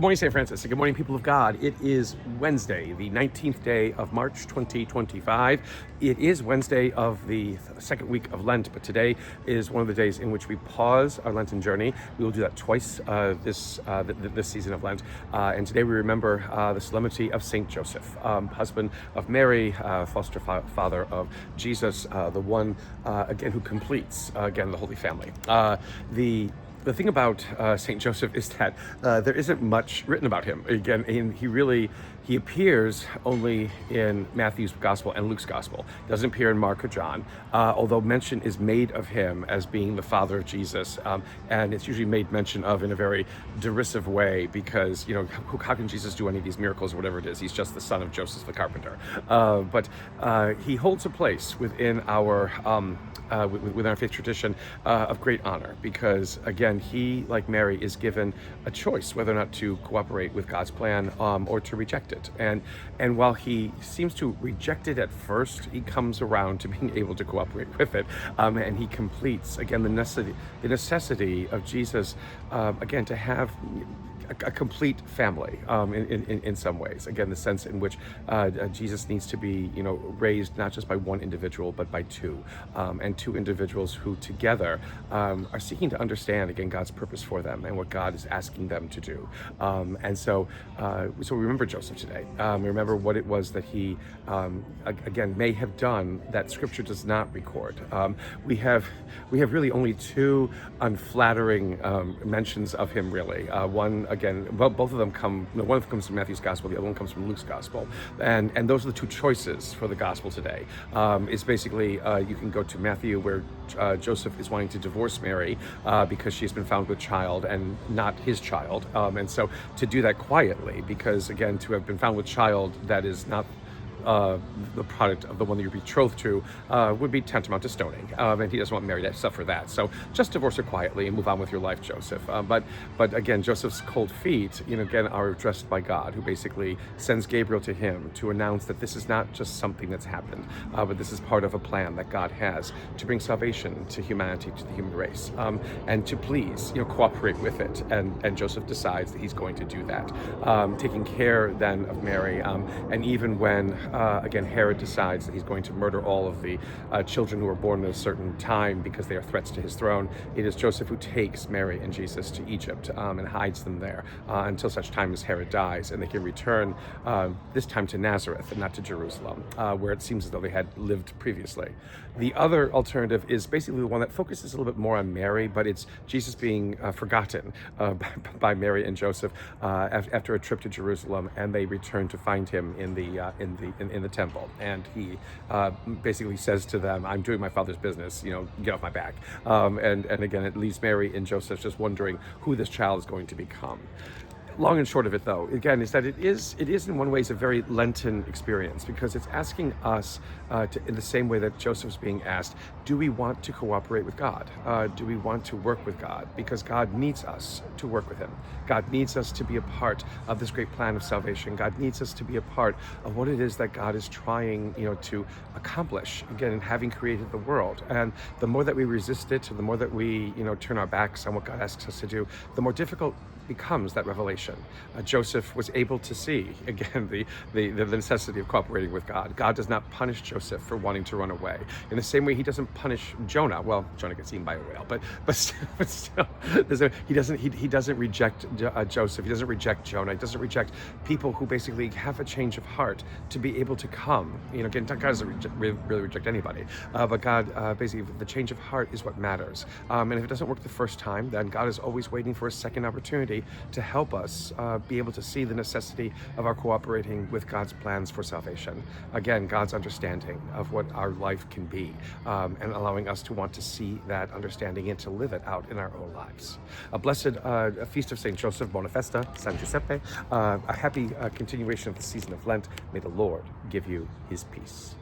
morning, St. Francis, and good morning, people of God. It is Wednesday, the 19th day of March, 2025. It is Wednesday of the second week of Lent, but today is one of the days in which we pause our Lenten journey. We will do that twice this season of Lent. And today we remember the solemnity of St. Joseph, husband of Mary, foster father of Jesus, the one, again, who completes, again, the Holy Family. The thing about St. Joseph is that there isn't much written about him. Again, he appears only in Matthew's Gospel and Luke's Gospel. Doesn't appear in Mark or John, although mention is made of him as being the father of Jesus. And it's usually made mention of in a very derisive way because, how can Jesus do any of these miracles or whatever it is? He's just the son of Joseph the carpenter. But he holds a place within our faith tradition of great honor because, again, he, like Mary, is given a choice whether or not to cooperate with God's plan or to reject it. And while he seems to reject it at first, he comes around to being able to cooperate with it, and he completes, again, the necessity of Jesus, again, to have a complete family in some ways. Again, the sense in which Jesus needs to be, raised not just by one individual, but by two, and two individuals who together are seeking to understand, again, God's purpose for them and what God is asking them to do. And so we remember Joseph today. We remember what it was that he, again, may have done that Scripture does not record. We have really only two unflattering mentions of him, really. One, again, both of them one of them comes from Matthew's Gospel, the other one comes from Luke's Gospel. And those are the two choices for the Gospel today. It's basically, you can go to Matthew where Joseph is wanting to divorce Mary because she's been found with child and not his child. And so to do that quietly, because, again, to have been found with child that is not the product of the one that you're betrothed to would be tantamount to stoning, and he doesn't want Mary to suffer that. So just divorce her quietly and move on with your life, Joseph. But again, Joseph's cold feet, again, are addressed by God, who basically sends Gabriel to him to announce that this is not just something that's happened, but this is part of a plan that God has to bring salvation to humanity, to the human race, and to please, cooperate with it. And Joseph decides that he's going to do that, taking care then of Mary, and even when again, Herod decides that he's going to murder all of the children who were born at a certain time because they are threats to his throne. It is Joseph who takes Mary and Jesus to Egypt and hides them there until such time as Herod dies, and they can return this time to Nazareth and not to Jerusalem, where it seems as though they had lived previously. The other alternative is basically the one that focuses a little bit more on Mary, but it's Jesus being forgotten by Mary and Joseph after a trip to Jerusalem, and they return to find him in the temple, and he basically says to them, "I'm doing my father's business, get off my back." And again, it leaves Mary and Joseph just wondering who this child is going to become. Long and short of it, though, again, is that it is in one ways a very Lenten experience, because it's asking us in the same way that Joseph's being asked, do we want to cooperate with God? Do we want to work with God? Because God needs us to work with him. God needs us to be a part of this great plan of salvation. God needs us to be a part of what it is that God is trying, to accomplish, again, in having created the world. And the more that we resist it, the more that we, turn our backs on what God asks us to do, the more difficult becomes that revelation. Joseph was able to see, again, the necessity of cooperating with God. God does not punish Joseph for wanting to run away. In the same way, he doesn't punish Jonah. Well, Jonah gets eaten by a whale, but still, he doesn't reject Joseph. He doesn't reject Jonah. He doesn't reject people who basically have a change of heart to be able to come. Again, God doesn't really reject anybody, but God, basically, the change of heart is what matters. And if it doesn't work the first time, then God is always waiting for a second opportunity to help us be able to see the necessity of our cooperating with God's plans for salvation. Again, God's understanding of what our life can be, and allowing us to want to see that understanding and to live it out in our own lives. A blessed feast of St. Joseph, Buona Festa, San Giuseppe. A happy continuation of the season of Lent. May the Lord give you his peace.